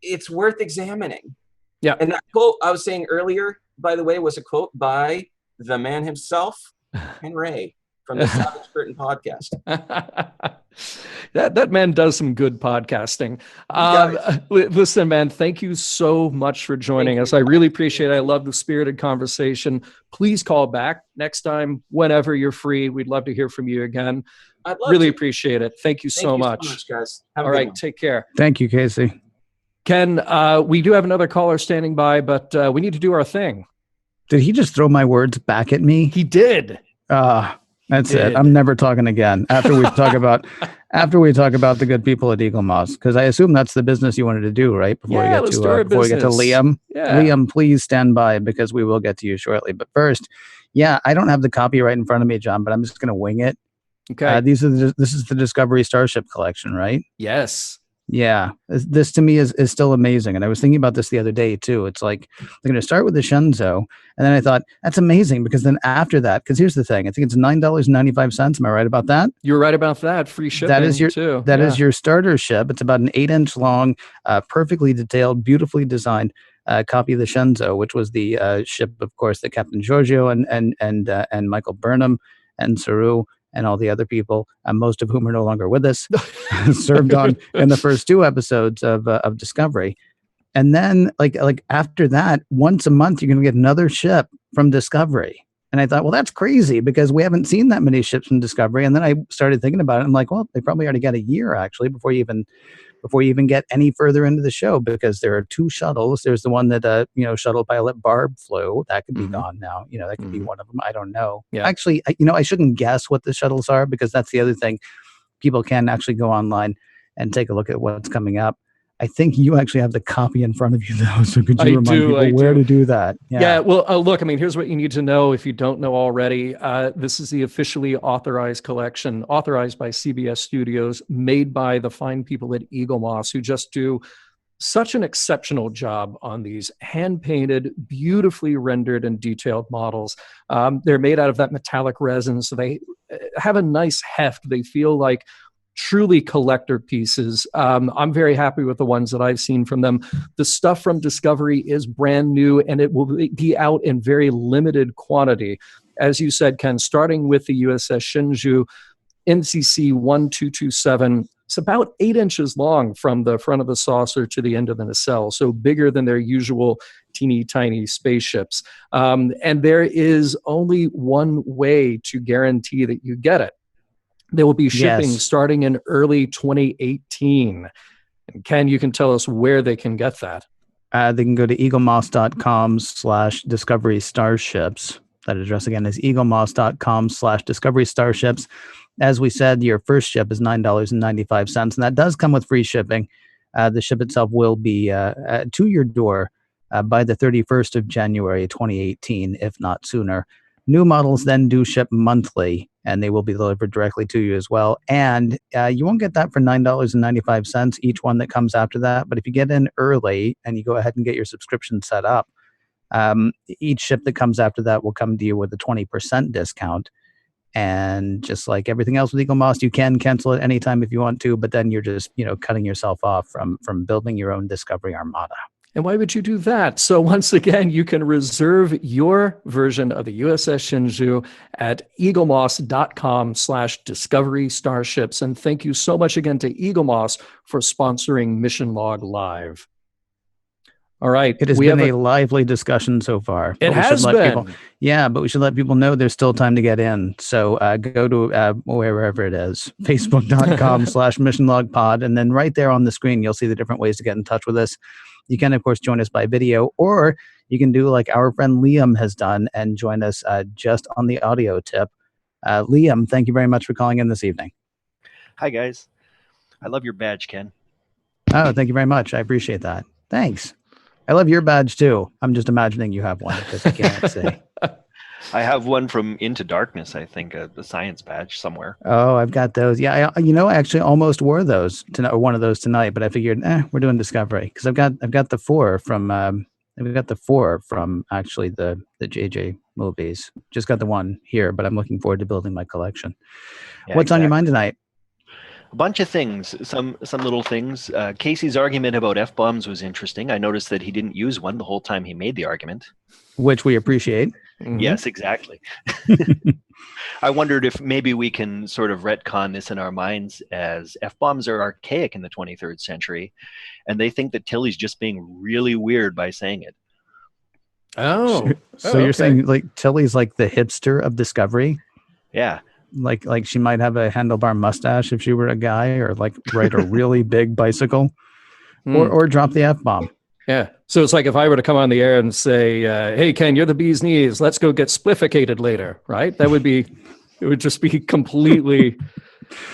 it's worth examining. Yeah. And that quote I was saying earlier, by the way, was a quote by the man himself, Ken Ray, from the Savage Curtain podcast. That man does some good podcasting. Listen, man, thank you so much for joining us. I really appreciate it. I love the spirited conversation. Please call back next time, whenever you're free. We'd love to hear from you again. I'd love really to. Appreciate it. Thank you so much, guys. All right, take care. Thank you, Casey. Ken, we do have another caller standing by, but we need to do our thing. Did he just throw my words back at me? He did. That's it. I'm never talking again after we talk about the good people at Eagle Moss, because I assume that's the business you wanted to do, right? Before we get to Liam. Yeah. Liam, please stand by because we will get to you shortly. But first, I don't have the copy right in front of me, John, but I'm just going to wing it. Okay. This is the Discovery Starship collection, right? Yes. Yeah, this to me is still amazing. And I was thinking about this the other day too. It's like they're going to start with the Shenzhou. And then I thought, that's amazing, because then after that, because here's the thing, I think it's $9.95. Am I right about that? You're right about that. Free shipping that is your, too. That is your starter ship. It's about an 8-inch long, perfectly detailed, beautifully designed copy of the Shenzhou, which was the ship, of course, that Captain Giorgio and Michael Burnham and Saru and all the other people, most of whom are no longer with us, served on in the first 2 episodes of Discovery. And then, like after that, once a month, you're going to get another ship from Discovery. And I thought, well, that's crazy, because we haven't seen that many ships from Discovery. And then I started thinking about it. I'm like, well, they probably already got a year, actually, before you even get any further into the show, because there are 2 shuttles. There's the one that shuttle pilot Barb flew. That could be gone now. That could be one of them. I don't know. Yeah. Actually, I shouldn't guess what the shuttles are, because that's the other thing. People can actually go online and take a look at what's coming up. I think you actually have the copy in front of you, though. So could you remind people where to do that? Yeah. Well, look, I mean, here's what you need to know if you don't know already. This is the officially authorized collection, authorized by CBS Studios, made by the fine people at Eagle Moss, who just do such an exceptional job on these hand-painted, beautifully rendered and detailed models. They're made out of that metallic resin, so they have a nice heft. They feel like truly collector pieces. I'm very happy with the ones that I've seen from them. The stuff from Discovery is brand new, and it will be out in very limited quantity. As you said, Ken, starting with the USS Shenzhou, NCC 1227. It's about 8 inches long from the front of the saucer to the end of the nacelle, so bigger than their usual teeny tiny spaceships. And there is only one way to guarantee that you get it. They will be shipping starting in early 2018. And Ken, you can tell us where they can get that. They can go to eaglemoss.com/Discovery Starships. That address again is eaglemoss.com/Discovery Starships. As we said, your first ship is $9.95, and that does come with free shipping. The ship itself will be to your door by the 31st of January 2018, if not sooner. New models then do ship monthly, and they will be delivered directly to you as well. And you won't get that for $9.95 each one that comes after that. But if you get in early and you go ahead and get your subscription set up, each ship that comes after that will come to you with a 20% discount. And just like everything else with Eagle Moss, you can cancel it anytime if you want to, but then you're just, cutting yourself off from building your own Discovery Armada. And why would you do that? So once again, you can reserve your version of the USS Shinju at eaglemoss.com/discovery starships. And thank you so much again to Eagle Moss for sponsoring Mission Log Live. All right. It has been a lively discussion so far. It has been. But we should let people know there's still time to get in. So go to wherever it is, facebook.com/missionlogpod. And then right there on the screen, you'll see the different ways to get in touch with us. You can, of course, join us by video, or you can do like our friend Liam has done and join us just on the audio tip. Liam, thank you very much for calling in this evening. Hi, guys. I love your badge, Ken. Oh, thank you very much. I appreciate that. Thanks. I love your badge too. I'm just imagining you have one because I can't see. I have one from Into Darkness, I think, the science badge somewhere. Oh, I've got those. Yeah, I actually almost wore those tonight, or one of those tonight, but I figured, we're doing Discovery because I've got the four from actually the JJ movies. Just got the one here, but I'm looking forward to building my collection. Yeah, What's on your mind tonight? A bunch of things, some little things. Casey's argument about F-bombs was interesting. I noticed that he didn't use one the whole time he made the argument. Which we appreciate. Mm-hmm. Yes, exactly. I wondered if maybe we can sort of retcon this in our minds as F-bombs are archaic in the 23rd century, and they think that Tilly's just being really weird by saying it. Oh. So you're saying like Tilly's like the hipster of Discovery? Yeah. Like she might have a handlebar mustache if she were a guy, or like ride a really big bicycle, or drop the F-bomb. Yeah. So it's like if I were to come on the air and say, hey, Ken, you're the bee's knees. Let's go get splifficated later, right? It would just be completely,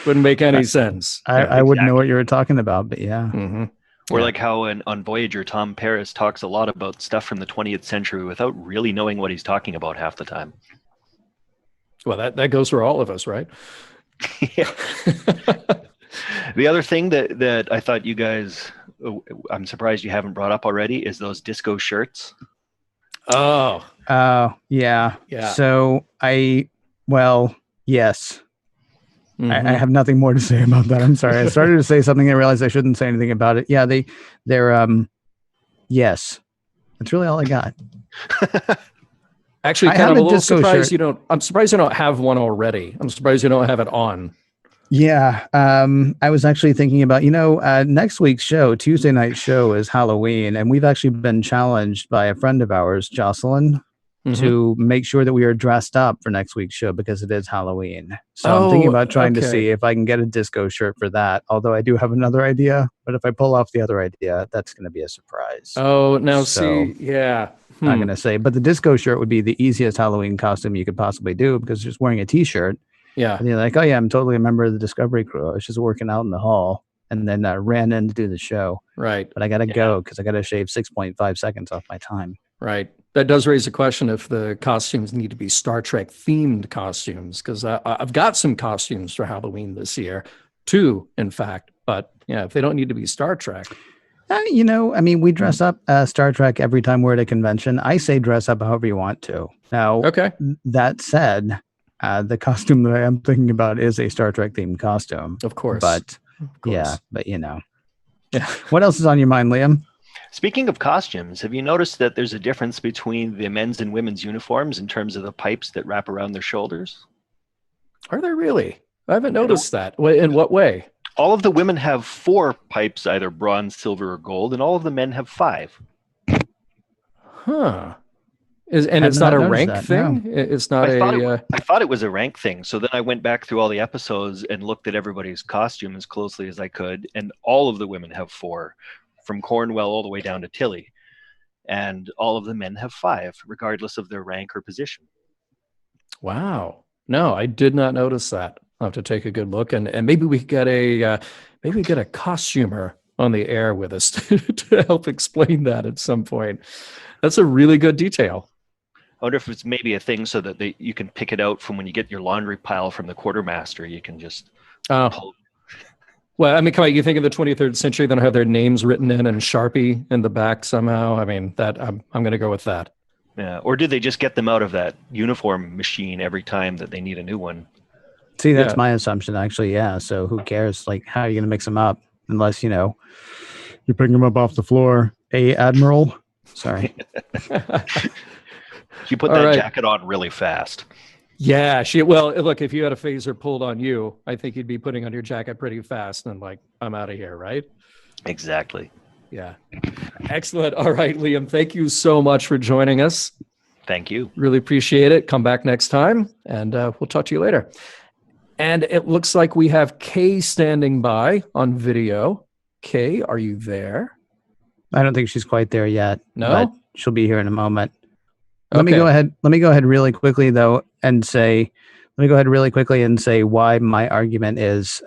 wouldn't make any sense. I wouldn't know what you were talking about, but yeah. Mm-hmm. Or like how on Voyager, Tom Paris talks a lot about stuff from the 20th century without really knowing what he's talking about half the time. Well, that goes for all of us, right? Yeah. The other thing that I thought you guys, I'm surprised you haven't brought up already, is those disco shirts. Oh. Yeah. Yeah. So yes. Mm-hmm. I have nothing more to say about that. I'm sorry. I started to say something. I realized I shouldn't say anything about it. Yeah, they're yes. That's really all I got. Actually, Ken, I'm a little surprised I'm surprised you don't have one already. I'm surprised you don't have it on. Yeah. I was actually thinking about, next week's show, Tuesday night show, is Halloween, and we've actually been challenged by a friend of ours, Jocelyn, to make sure that we are dressed up for next week's show because it is Halloween. So I'm thinking about trying to see if I can get a disco shirt for that. Although I do have another idea, but if I pull off the other idea, that's going to be a surprise. Oh, now see, yeah. Not going to say, but the disco shirt would be the easiest Halloween costume you could possibly do because just wearing a t-shirt. Yeah. And you're like, oh yeah, I'm totally a member of the Discovery crew. I was just working out in the hall and then ran in to do the show. Right. But I got to go because I got to shave 6.5 seconds off my time. Right. That does raise a question if the costumes need to be Star Trek themed costumes, because I've got some costumes for Halloween this year, 2, in fact. But yeah, if they don't need to be Star Trek. We dress up Star Trek every time we're at a convention. I say dress up however you want to. Now, that said, the costume that I am thinking about is a Star Trek themed costume. Of course. Yeah. What else is on your mind, Liam? Speaking of costumes, have you noticed that there's a difference between the men's and women's uniforms in terms of the pipes that wrap around their shoulders? Are there really? I haven't noticed that. In what way? All of the women have 4 pipes, either bronze, silver, or gold, and all of the men have 5. Huh. It's not a rank thing? No. It's not I thought it was a rank thing. So then I went back through all the episodes and looked at everybody's costume as closely as I could, and all of the women have 4, from Cornwell all the way down to Tilly. And all of the men have 5, regardless of their rank or position. Wow. No, I did not notice that. I'll have to take a good look, and maybe we get a costumer on the air with us to help explain that at some point. That's a really good detail. I wonder if it's maybe a thing so that you can pick it out from when you get your laundry pile from the quartermaster. You can just pull. Well, I mean, come on, you think of the 23rd century, then have their names written in Sharpie in the back somehow. I mean, that I'm going to go with that. Yeah. Or did they just get them out of that uniform machine every time that they need a new one? See, that's my assumption, actually. Yeah. So who cares? Like, how are you going to mix them up? Unless, you're picking them up off the floor A Admiral. Sorry. She put All that right. jacket on really fast. Yeah, well, look, if you had a phaser pulled on you, I think you'd be putting on your jacket pretty fast and like, I'm out of here, right? Exactly. Yeah. Excellent. All right, Liam, thank you so much for joining us. Thank you. Really appreciate it. Come back next time, and we'll talk to you later. And it looks like we have Kay standing by on video. Kay, are you there? I don't think she's quite there yet. No? But she'll be here in a moment. Let me Okay. go ahead really quickly though and say why my argument is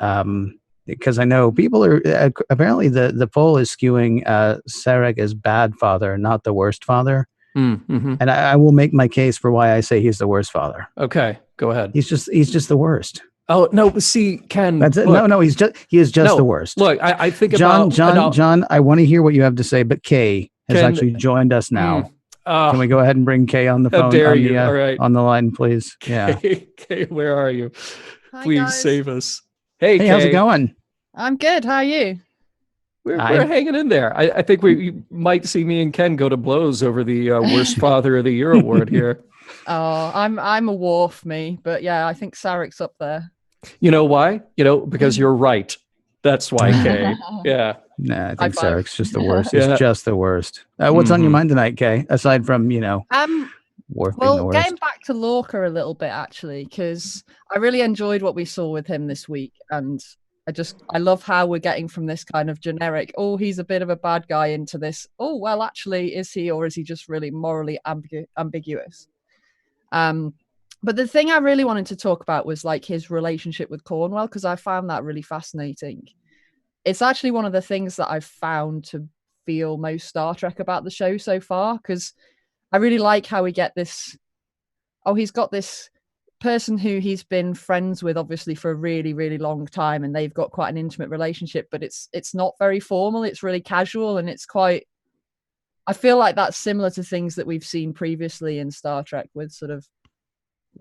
because I know people are apparently the poll is skewing Sarek as bad father, not the worst father. Mm-hmm. And I will make my case for why I say he's the worst father. Okay, go ahead. He's just the worst. Oh no, see, Ken. That's it. Look, he is just the worst. Look, I think John, about John, I want to hear what you have to say, but Kay has Ken, actually joined us now. Can we go ahead and bring Kay on the how phone? dare on you? the, All right. on the line, please. Yeah. Kay, where are you? Hi, Please guys. save us. Hey, Hey, Kay. how's it going? I'm good. How are you? We're hanging in there. I think we might see me and Ken go to blows over the Worst Father of the Year award here. Oh, I'm a Worf, me, but yeah, I think Sarek's up there. You know why? Because you're right. That's why, Kay. Yeah. Nah, I High think five. Sarek's just the worst. Yeah. He's just the worst. What's on your Mhm. mind tonight, Kay? Aside from, Worf being the Well, worst. getting back to Lorca a little bit actually, because I really enjoyed what we saw with him this week, and I love how we're getting from this kind of generic, oh, he's a bit of a bad guy, into this, oh, well, actually, is he, or is he just really morally ambiguous? But the thing I really wanted to talk about was like his relationship with Cornwell, because I found that really fascinating. It's actually one of the things that I've found to feel most Star Trek about the show so far, because I really like how we get this, he's got this person who he's been friends with obviously for a really, really long time, and they've got quite an intimate relationship, but it's not very formal, it's really casual, and it's quite, I feel like that's similar to things that we've seen previously in Star Trek with sort of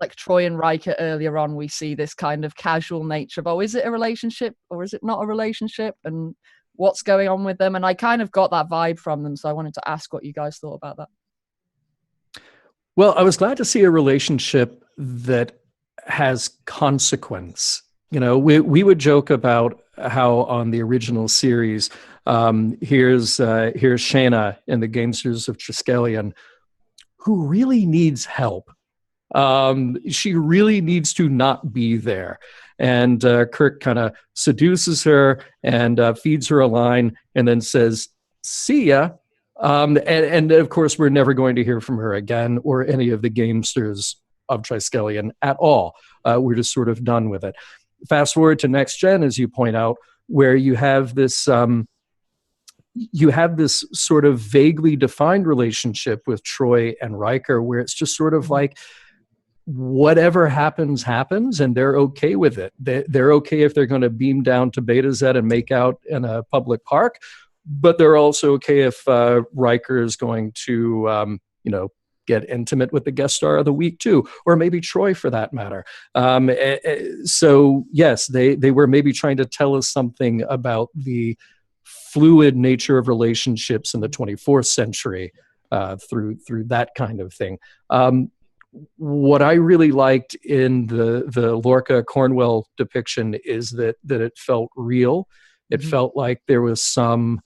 like Troy and Riker earlier on. We see this kind of casual nature of, is it a relationship or is it not a relationship, and what's going on with them, and I kind of got that vibe from them, so I wanted to ask what you guys thought about that. Well, I was glad to see a relationship that has consequence. We would joke about how on the original series, here's Shayna in the Gamesters of Triskelion, who really needs help. She really needs to not be there. And Kirk kind of seduces her and feeds her a line and then says, see ya. And of course, we're never going to hear from her again or any of the Gamesters of Triskelion at all. We're just sort of done with it. Fast forward to Next Gen, as you point out, where you have this sort of vaguely defined relationship with Troy and Riker, where it's just sort of like, whatever happens, and they're okay with it. They're okay if they're going to beam down to Beta Z and make out in a public park, but they're also okay if Riker is going to, get intimate with the guest star of the week too, or maybe Troy for that matter. So yes, they were maybe trying to tell us something about the fluid nature of relationships in the 24th century through that kind of thing. What I really liked in the Lorca Cornwell depiction is that it felt real. It felt like there was some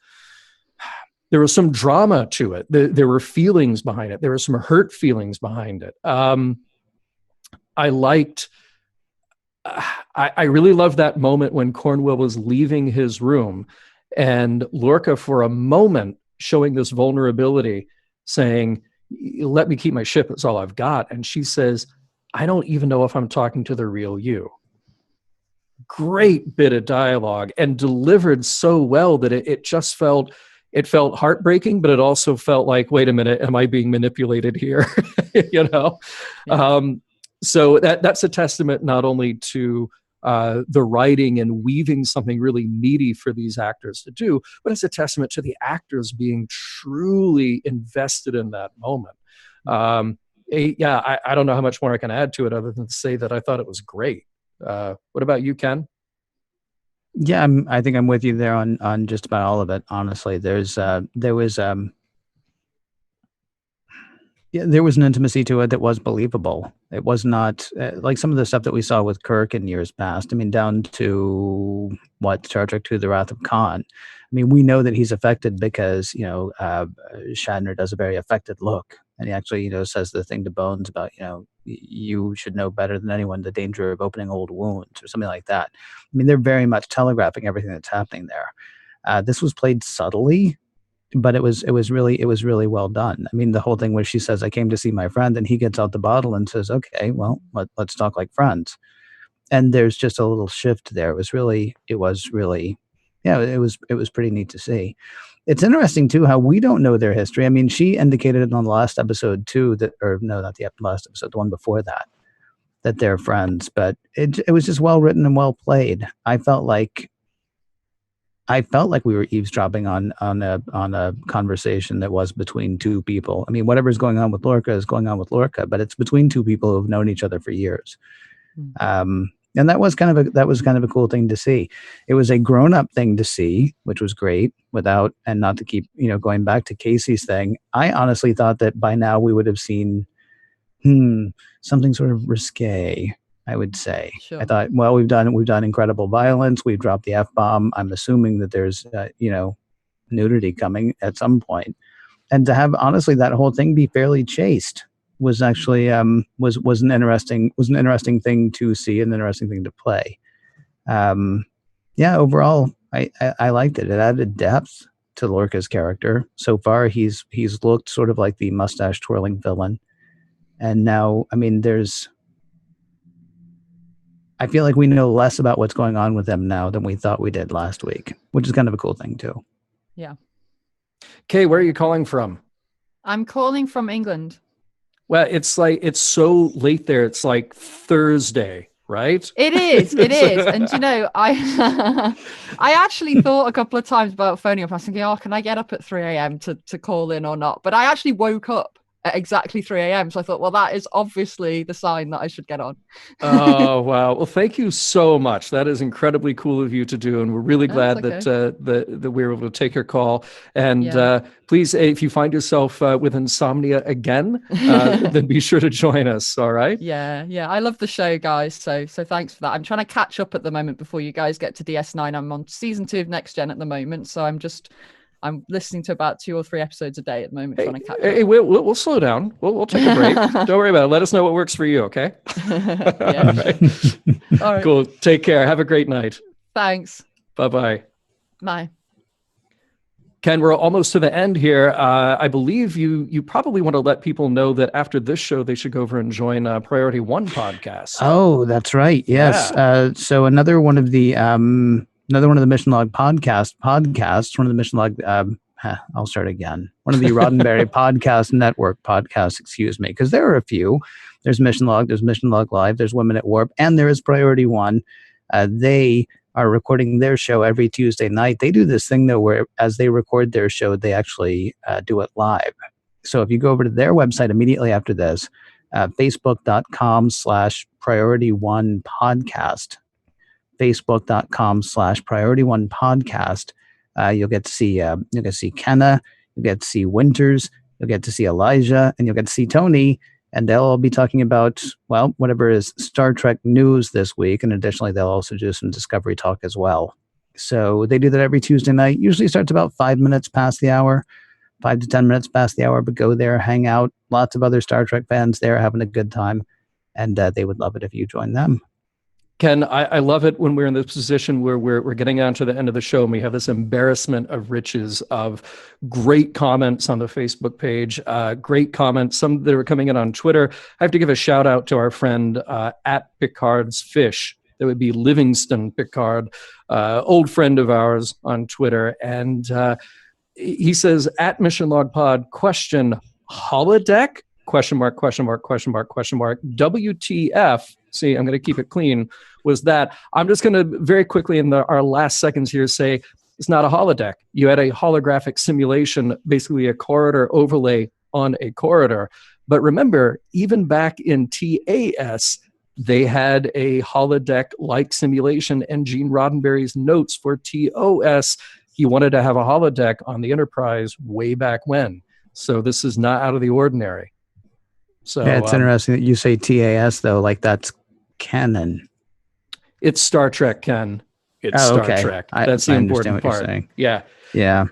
drama to it. There were feelings behind it. There were some hurt feelings behind it. I really loved that moment when Cornwell was leaving his room and Lorca, for a moment, showing this vulnerability, saying, let me keep my ship, it's all I've got. And she says, I don't even know if I'm talking to the real you. Great bit of dialogue, and delivered so well that it just felt heartbreaking, but it also felt like, wait a minute, am I being manipulated here? Yeah. So that's a testament not only to the writing and weaving something really meaty for these actors to do, but it's a testament to the actors being truly invested in that moment. I don't know how much more I can add to it other than to say that I thought it was great. What about you, Ken? Yeah, I think I'm with you there on just about all of it. Honestly, there was yeah, there was an intimacy to it that was believable. It was not like some of the stuff that we saw with Kirk in years past. I mean, down to what Star Trek II: The Wrath of Khan. I mean, we know that he's affected because Shatner does a very affected look, and he actually says the thing to Bones about you should know better than anyone the danger of opening old wounds or something like that. I mean, they're very much telegraphing everything that's happening there. This was played subtly, but it was really well done. I mean, the whole thing where she says, "I came to see my friend," and he gets out the bottle and says, "Okay, well, let's talk like friends." And there's just a little shift there. It was really, yeah, it was pretty neat to see. It's interesting too how we don't know their history. I mean, she indicated on the last episode too that, or no, not the last episode, the one before that, that they're friends. But it was just well written and well played. I felt like we were eavesdropping on a conversation that was between two people. I mean, whatever's going on with Lorca is going on with Lorca, but it's between two people who've known each other for years. And that was kind of a cool thing to see. It was a grown up thing to see, which was great. Without, and not to keep going back to Casey's thing, I honestly thought that by now we would have seen something sort of risque. I would say. Sure. I thought, well, we've done incredible violence. We've dropped the F-bomb. I'm assuming that there's, nudity coming at some point. And to have, honestly, that whole thing be fairly chaste was actually, was an interesting thing to see, an interesting thing to play. Overall, I liked it. It added depth to Lorca's character. So far, he's looked sort of like the mustache twirling villain. And now, I mean, I feel like we know less about what's going on with them now than we thought we did last week, which is kind of a cool thing too. Yeah. Kay, where are you calling from? I'm calling from England. Well, it's so late there. It's like Thursday, right? It is. And I actually thought a couple of times about phoning up. I was thinking, can I get up at 3 a.m. to call in or not? But I actually woke up at exactly 3 a.m. So I thought, well, that is obviously the sign that I should get on. Oh, wow. Well, thank you so much. That is incredibly cool of you to do. And we're really glad that we were able to take your call. And please, if you find yourself with insomnia again, then be sure to join us. All right. Yeah. I love the show, guys. So thanks for that. I'm trying to catch up at the moment before you guys get to DS9. I'm on season 2 of Next Gen at the moment. So I'm listening to about 2 or 3 episodes a day at the moment. Trying to catch up. We'll slow down. We'll take a break. Don't worry about it. Let us know what works for you, okay? Yeah. All right. Cool. Take care. Have a great night. Thanks. Bye-bye. Bye. Ken, we're almost to the end here. I believe you probably want to let people know that after this show, they should go over and join Priority One podcast. Oh, that's right. Yes. Yeah. So another one of the Mission Log podcasts, one of the Mission Log, I'll start again. One of the Roddenberry podcast network podcasts, excuse me, because there are a few. There's Mission Log, there's Mission Log Live, there's Women at Warp, and there is Priority One. They are recording their show every Tuesday night. They do this thing, though, where as they record their show, they actually do it live. So if you go over to their website immediately after this, facebook.com/PriorityOnePodcast, facebook.com/PriorityOnePodcast. You'll get to see Kenna, you'll get to see Winters, you'll get to see Elijah, and you'll get to see Tony, and they'll all be talking about, well, whatever is Star Trek news this week, and additionally they'll also do some Discovery talk as well. So they do that every Tuesday night. Usually starts about 5 minutes past the hour, 5 to 10 minutes past the hour, but go there, hang out. Lots of other Star Trek fans there having a good time, and they would love it if you join them. Ken, I love it when we're in this position where we're getting on to the end of the show and we have this embarrassment of riches of great comments on the Facebook page, great comments, some that are coming in on Twitter. I have to give a shout out to our friend at Picard's Fish. That would be Livingston Picard, old friend of ours on Twitter. And he says, at Mission Log Pod, question, holodeck? Question mark. WTF? See, I'm going to keep it clean. Was that I'm just going to very quickly in our last seconds here say it's not a holodeck. You had a holographic simulation, basically a corridor overlay on a corridor. But remember, even back in TAS, they had a holodeck-like simulation, and Gene Roddenberry's notes for TOS, he wanted to have a holodeck on the Enterprise way back when. So this is not out of the ordinary. So yeah, it's interesting that you say TAS though, like that's canon. It's Star Trek, Ken. It's Star Trek. That's the important part. Yeah. Yeah.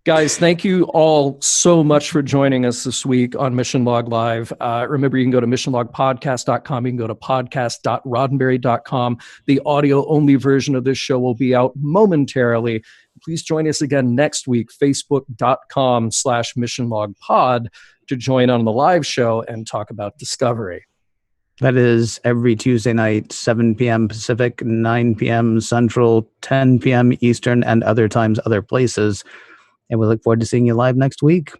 Guys, thank you all so much for joining us this week on Mission Log Live. Remember, you can go to missionlogpodcast.com. You can go to podcast.roddenberry.com. The audio-only version of this show will be out momentarily. Please join us again next week, facebook.com/missionlogpod, to join on the live show and talk about Discovery. That is every Tuesday night, 7 p.m. Pacific, 9 p.m. Central, 10 p.m. Eastern, and other times, other places. And we look forward to seeing you live next week.